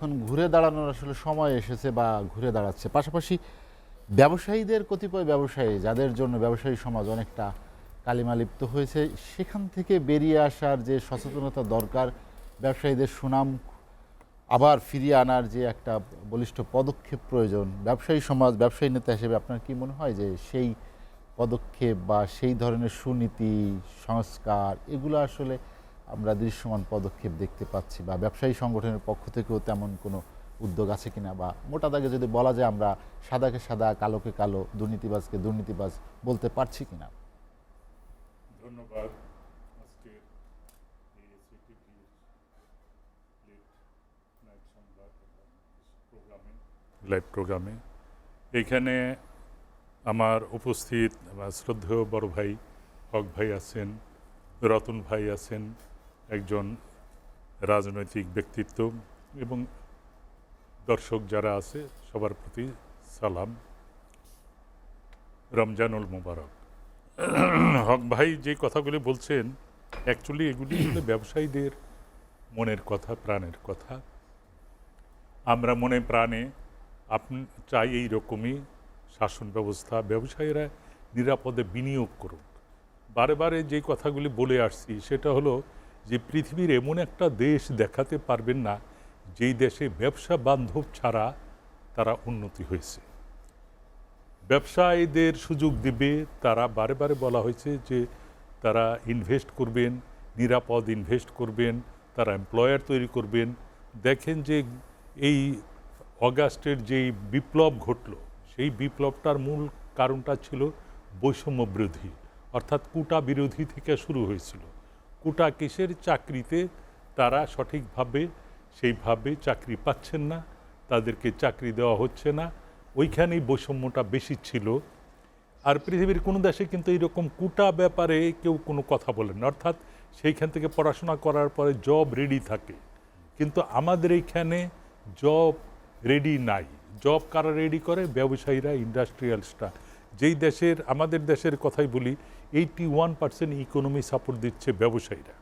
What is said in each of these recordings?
এখন ঘুরে দাঁড়ানোর আসলে সময় এসেছে বা ঘুরে দাঁড়াচ্ছে। পাশাপাশি ব্যবসায়ীদের কতিপয় ব্যবসায়ী যাদের জন্য ব্যবসায়ী সমাজ অনেকটা কালিমালিপ্ত হয়েছে, সেখান থেকে বেরিয়ে আসার যে সচেতনতা দরকার, ব্যবসায়ীদের সুনাম আবার ফিরিয়ে আনার যে একটা বলিষ্ঠ পদক্ষেপ প্রয়োজন, ব্যবসায়ী সমাজ, ব্যবসায়ী নেতা হিসেবে আপনার কি মনে হয় যে সেই পদক্ষেপ বা সেই ধরনের সুনীতি, সংস্কার এগুলো আসলে আমরা দৃশ্যমান পদক্ষেপ দেখতে পাচ্ছি, বা ব্যবসায়ী সংগঠনের পক্ষ থেকেও তেমন কোনো উদ্যোগ আছে কিনা, বা মোটা দাগে যদি বলা যায় আমরা সাদাকে সাদা, কালোকে কালো, দুর্নীতিবাজকে দুর্নীতিবাজ বলতে পারছি কিনা? ধন্যবাদ। আজকের এই সিটিভির লেট নাইট সংবাদ প্রোগ্রামে লাইভ প্রোগ্রামে এখানে আমার উপস্থিত আমার শ্রদ্ধেয় বড় ভাই হক ভাই আছেন, রতন ভাই আছেন, একজন রাজনৈতিক ব্যক্তিত্ব, এবং দর্শক যারা আছে সবার প্রতি সালাম, রমজানুল মুবারক। হক ভাই যে কথাগুলি বলছেন, অ্যাকচুয়ালি এগুলি হলো ব্যবসায়ীদের মনের কথা, প্রাণের কথা। আমরা মনে প্রাণে চাই এইরকমই শাসন ব্যবস্থা, ব্যবসায়ীরা নিরাপদে বিনিয়োগ করুক। বারে বারে যে কথাগুলি বলে আসছি সেটা হলো যে পৃথিবীর এমন একটা দেশ দেখাতে পারবেন না যেই দেশে ব্যবসা বান্ধব ছাড়া তারা উন্নতি হয়েছে। ব্যবসায়ীদের সুযোগ দিবে, তারা বারে বারে বলা হয়েছে যে তারা ইনভেস্ট করবেন, নিরাপদ ইনভেস্ট করবেন, তারা এমপ্লয়ার তৈরি করবেন। দেখেন যে এই অগাস্টের যেই বিপ্লব ঘটল, সেই বিপ্লবটার মূল কারণটা ছিল বৈষম্য বিরোধী, অর্থাৎ কোটা বিরোধী থেকে শুরু হয়েছিল। কোটা কেসের চাকরিতে তারা সঠিকভাবে সেইভাবে চাকরি পাচ্ছেন না, তাদেরকে চাকরি দেওয়া হচ্ছে না, ওইখানেই বৈষম্যটা বেশি ছিল। আর পৃথিবীর কোনো দেশে কিন্তু এইরকম কোটা ব্যাপারে কেউ কোনো কথা বলেন না, অর্থাৎ সেইখান থেকে পড়াশোনা করার পরে জব রেডি থাকে। কিন্তু আমাদের এইখানে জব রেডি নাই। জব কারা রেডি করে? ব্যবসায়ীরা, ইন্ডাস্ট্রিয়ালসটা। যেই দেশের, আমাদের দেশের কথাই বলি, 81% ইকোনমি সাপোর্ট দিচ্ছে ব্যবসায়ীরা।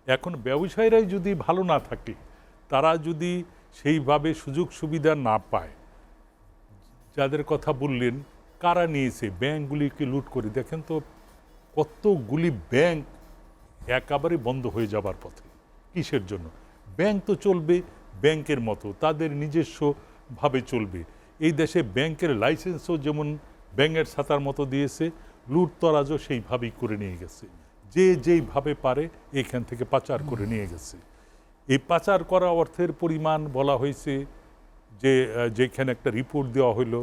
এখন ব্যবসায়ীরাই যদি ভালো না থাকে, তারা যদি সেইভাবে সুযোগ সুবিধা না পায়, যাদের কথা বললেন কারা নিয়েছে, ব্যাংকগুলিকে লুট করে, দেখেন তো কতগুলি ব্যাংক একেবারে বন্ধ হয়ে যাবার পথে। কিসের জন্য? ব্যাংক তো চলবে ব্যাংকের মতো, তাদের নিজস্বভাবে চলবে। এই দেশে ব্যাংকের লাইসেন্সও যেমন ব্যাংকের ছাতার মতো দিয়েছে, লুটতরাজও সেইভাবেই করে নিয়ে গেছে। যে যেইভাবে পারে এখান থেকে পাচার করে নিয়ে গেছে। এই পাচার করা অর্থের পরিমাণ বলা হয়েছে যে, যেখানে একটা রিপোর্ট দেওয়া হলো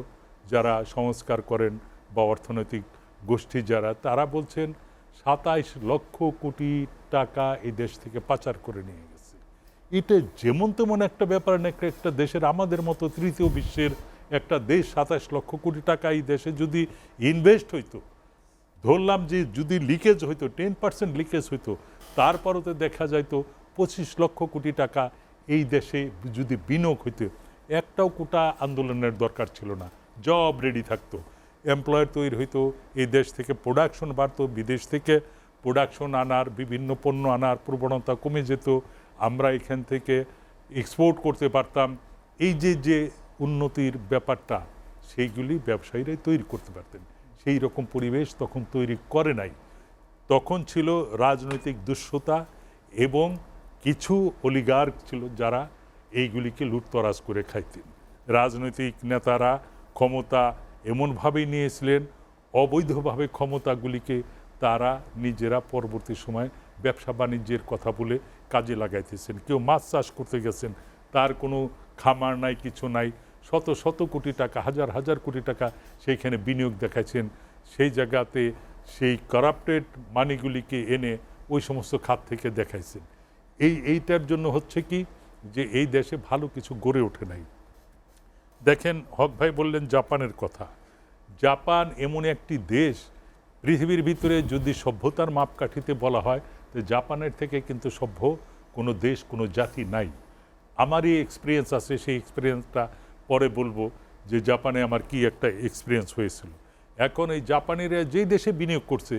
যারা সংস্কার করেন বা অর্থনৈতিক গোষ্ঠী যারা, তারা বলছেন 27 লক্ষ কোটি টাকা এই দেশ থেকে পাচার করে নিয়ে গেছে। এটা যেমন তেমন একটা ব্যাপার না। একটা দেশের, আমাদের মতো তৃতীয় বিশ্বের একটা দেশ, 27 লক্ষ কোটি টাকা এই দেশে যদি ইনভেস্ট হইতো, ধরলাম যে যদি লিকেজ হইতো, 10% লিকেজ হইতো, তারপরও তো দেখা যাইতো 25 লক্ষ কোটি টাকা এই দেশে যদি বিনিয়োগ হইতো, একটাও কোটা আন্দোলনের দরকার ছিল না। জব রেডি থাকতো, এমপ্লয়ার তৈরি হইতো, এই দেশ থেকে প্রোডাকশন বাড়তো, বিদেশ থেকে প্রোডাকশন আনার, বিভিন্ন পণ্য আনার প্রবণতা কমে যেত, আমরা এখান থেকে এক্সপোর্ট করতে পারতাম। এই যে যে উন্নতির ব্যাপারটা, সেইগুলি ব্যবসায়ীরাই তৈরি করতে পারতেন। সেই রকম পরিবেশ তখন তৈরি করে নাই। তখন ছিল রাজনৈতিক দুঃস্থতা এবং কিছু অলিগার্ক ছিল যারা এইগুলিকে লুটতরাজ করে খাইতেন। রাজনৈতিক নেতারা ক্ষমতা এমনভাবেই নিয়েছিলেন, অবৈধভাবে ক্ষমতাগুলিকে তারা নিজেরা পরবর্তী সময় ব্যবসা বাণিজ্যের কথা বলে কাজে লাগাইতেছেন। কেউ মাছ চাষ করতে গেছেন, তার কোনো খামার নাই, কিছু নাই, শত শত কোটি টাকা, হাজার হাজার কোটি টাকা সেইখানে বিনিয়োগ দেখাচ্ছেন। সেই জায়গাতে সেই কারাপ্টেড মানিগুলিকে এনে ওই সমস্ত খাত থেকে দেখাইছেন। এইটার জন্য হচ্ছে কি যে এই দেশে ভালো কিছু গড়ে ওঠে নাই। দেখেন, হক ভাই বললেন জাপানের কথা। জাপান এমন একটি দেশ, পৃথিবীর ভিতরে যদি সভ্যতার মাপকাঠিতে বলা হয়, তো জাপানের থেকে কিন্তু সভ্য কোনো দেশ, কোনো জাতি নাই। আমারই এক্সপিরিয়েন্স আছে, সেই এক্সপিরিয়েন্সটা পরে বলবো যে জাপানে আমার কি একটা এক্সপিরিয়েন্স হয়েছিল। এখন এই জাপানিরা যেই দেশে বিনিয়োগ করছে,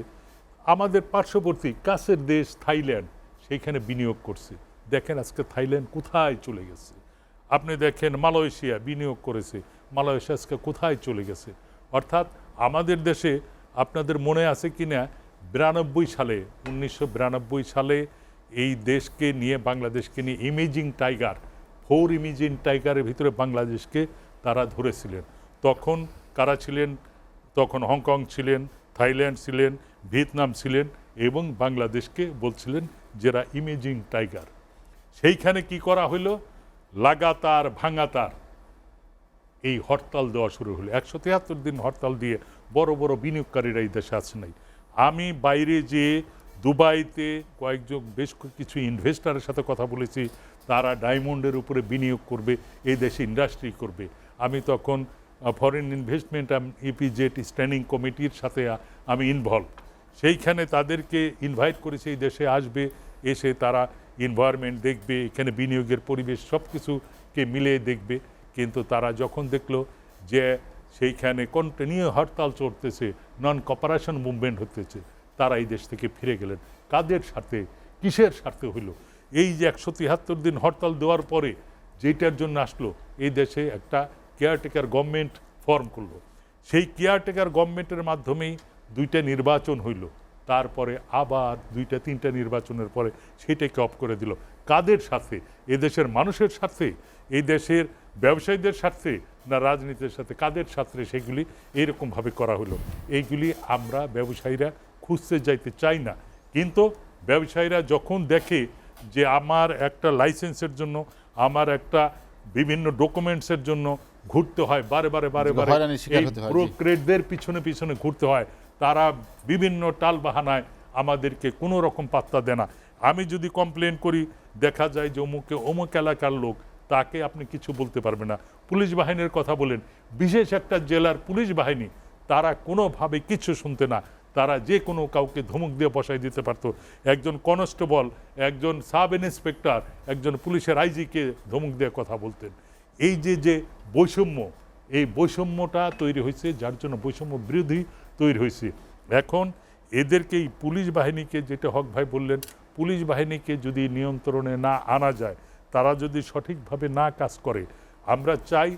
আমাদের পার্শ্ববর্তী কাছের দেশ থাইল্যান্ড, সেইখানে বিনিয়োগ করছে। দেখেন আজকে থাইল্যান্ড কোথায় চলে গেছে। আপনি দেখেন মালয়েশিয়া বিনিয়োগ করেছে, মালয়েশিয়া আজকে কোথায় চলে গেছে। অর্থাৎ আমাদের দেশে আপনাদের মনে আছে কি না 1992 সালে এই দেশকে নিয়ে, বাংলাদেশকে নিয়ে ইমেজিং টাইগার, 4 ইমেজিং টাইগারের ভিতরে বাংলাদেশকে তারা ধরেছিলেন। তখন কারা ছিলেন? তখন হংকং ছিলেন, থাইল্যান্ড ছিলেন, ভিয়েতনাম ছিলেন এবং বাংলাদেশকে বলছিলেন যারা ইমেজিং টাইগার। সেইখানে কি করা হইল? লাগাতার ভাঙাতার এই হরতাল দেওয়া শুরু হলো। 173 দিন হরতাল দিয়ে বড় বড় বিনিয়োগকারীরা এই দেশে আছে নাই। আমি বাইরে যে দুবাইতে কয়েকজন বেশ কিছু ইনভেস্টারের সাথে কথা বলেছি, তারা ডায়মন্ডের উপরে বিনিয়োগ করবে, এই দেশে ইন্ডাস্ট্রি করবে। আমি তখন ফরেন ইনভেস্টমেন্ট ইপিজেড স্ট্যান্ডিং কমিটির সাথে আমি ইনভলভ। সেইখানে তাদেরকে ইনভাইট করেছে এই দেশে আসবে, এসে তারা এনভায়রনমেন্ট দেখবে, এখানে বিনিয়োগের পরিবেশ সব কিছুকে মিলিয়ে দেখবে। কিন্তু তারা যখন দেখলো যে সেইখানে কন্টিনিউ হরতাল চলতেছে, নন কপারেশন মুভমেন্ট হতেছে, তারা এই দেশ থেকে ফিরে গেলেন। কাদের স্বার্থে, কিসের স্বার্থে হইল? এই যে 173 দিন হরতাল দেওয়ার পরে যেটার জন্য আসলো, এই দেশে একটা কেয়ারটেকার গভর্নমেন্ট ফর্ম করলো। সেই কেয়ারটেকার গভর্নমেন্টের মাধ্যমেই 2টা নির্বাচন হইল। তারপরে আবার 2-3টা নির্বাচনের পরে সেটাকে অফ করে দিল। কাদের স্বার্থে? এদেশের মানুষের স্বার্থে, এই দেশের ব্যবসায়ীদের স্বার্থে, না রাজনীতির সাথে? কাদের স্বার্থে সেগুলি এইরকমভাবে করা হলো? এইগুলি আমরা ব্যবসায়ীরা খুঁজতে যাইতে চাই না। কিন্তু ব্যবসায়ীরা যখন দেখে যে আমার একটা লাইসেন্সের জন্য, আমার একটা বিভিন্ন ডকুমেন্টসের জন্য ঘুরতে হয়, বারে বারে ব্রোকারদের পিছনে পিছনে ঘুরতে হয়, তারা বিভিন্ন টাল বাহানায় আমাদেরকে কোনো রকম পাত্তা দেয় না। আমি যদি কমপ্লেন করি, দেখা যায় যে অমুক এলাকার লোক, তাকে আপনি কিছু বলতে পারবেন না। পুলিশ বাহিনীর কথা বলেন, বিশেষ একটা জেলার পুলিশ বাহিনী, তারা কোনোভাবে কিছু শুনতে না, তারা যে কোনো কাউকে ধমক দিয়ে বসাই দিতে পারতো। একজন কনস্টেবল, একজন সাব ইন্সপেক্টর, একজন পুলিশের আইজিকে ধমক দিয়ে কথা বলতেন। এই যে বৈষম্য, এই বৈষম্যটা তৈরি হয়েছে, যার জন্য বৈষম্য বিরোধী তৈরি হয়েছে। এখন এদেরকে, এই পুলিশ বাহিনীকে, যেটা হক ভাই বললেন, পুলিশ বাহিনীকে যদি নিয়ন্ত্রণে না আনা যায়, তারা যদি সঠিকভাবে না কাজ করে, আমরা চাই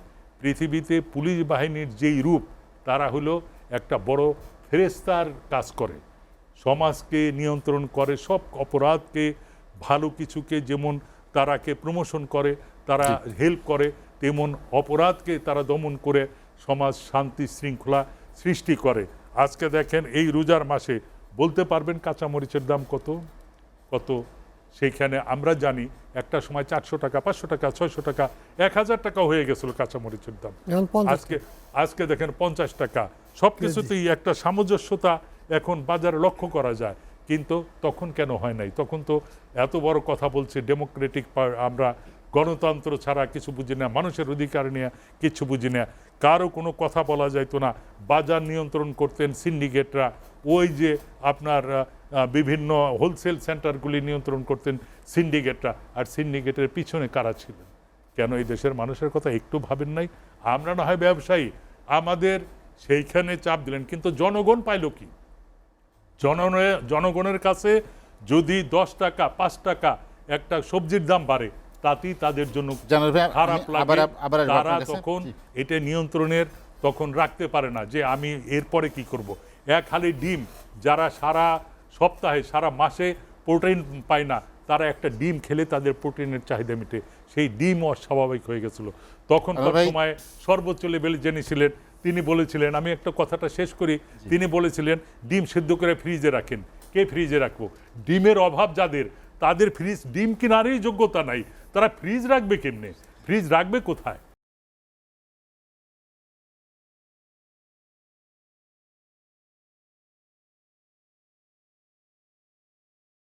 পৃথিবীতে পুলিশ বাহিনীর যেই রূপ, তারা হলো একটা বড় ফেরেশতার কাজ করে, সমাজকে নিয়ন্ত্রণ করে, সব অপরাধকে, ভালো কিছুকে যেমন তারাকে প্রমোশন করে, তারা হেল্প করে, তেমন অপরাধকে তারা দমন করে সমাজ শান্তি শৃঙ্খলা সৃষ্টি করে। আজকে দেখেন এই রোজার মাসে বলতে পারবেন কাঁচামরিচের দাম কত কত? সেইখানে আমরা জানি একটা সময় 400 টাকা, 500 টাকা, 600 টাকা, 1000 টাকা হয়ে গেছিল কাঁচামরিচের দাম। আজকে দেখেন 50 টাকা। সব কিছুতেই একটা সামঞ্জস্যতা এখন বাজারে লক্ষ্য করা যায়। কিন্তু তখন কেন হয় নাই? তখন তো এত বড় কথা বলছে ডেমোক্রেটিক, আমরা গণতন্ত্র ছাড়া কিছু বুঝি না, মানুষের অধিকার নিয়ে কিছু বুঝি না, কারো কোনো কথা বলা যাইতো না। বাজার নিয়ন্ত্রণ করতেন সিন্ডিকেটরা, ওই যে আপনার বিভিন্ন হোলসেল সেন্টারগুলি নিয়ন্ত্রণ করতেন সিন্ডিকেটরা। আর সিন্ডিকেটের পিছনে কারা ছিলেন? কেন এই দেশের মানুষের কথা একটু ভাবেন নাই? আমরা না হয় ব্যবসায়ী, আমাদের সেইখানে চাপ দিলেন, কিন্তু জনগণ পাইল কি? জনগণের কাছে যদি 10 টাকা 5 টাকা একটা সবজির দাম বাড়ে, তাতেই তাদের জন্য খারাপ লাগে। তারা তখন এটা নিয়ন্ত্রণের তখন রাখতে পারে না যে আমি এরপরে কি করব। এক হালি ডিম যারা সারা সপ্তাহে, সারা মাসে প্রোটিন পায় না, তারা একটা ডিম খেলে তাদের প্রোটিনের চাহিদা মিটে। সেই ডিম অস্বাভাবিক হয়ে গেছিল। তখন সময় সর্বোচ্চ লেভেলে জেনে ছিলেন, তিনি বলেছিলেন, আমি একটা কথাটা শেষ করি, তিনি বলেছিলেন ডিম সিদ্ধ করে ফ্রিজে রাখেন। কে ফ্রিজে রাখবো? ডিমের অভাব যাদের, তাদের ফ্রিজ ডিম কেনারই যোগ্যতা নাই, তারা ফ্রিজ রাখবে কেমনে? ফ্রিজ রাখবে কোথায়?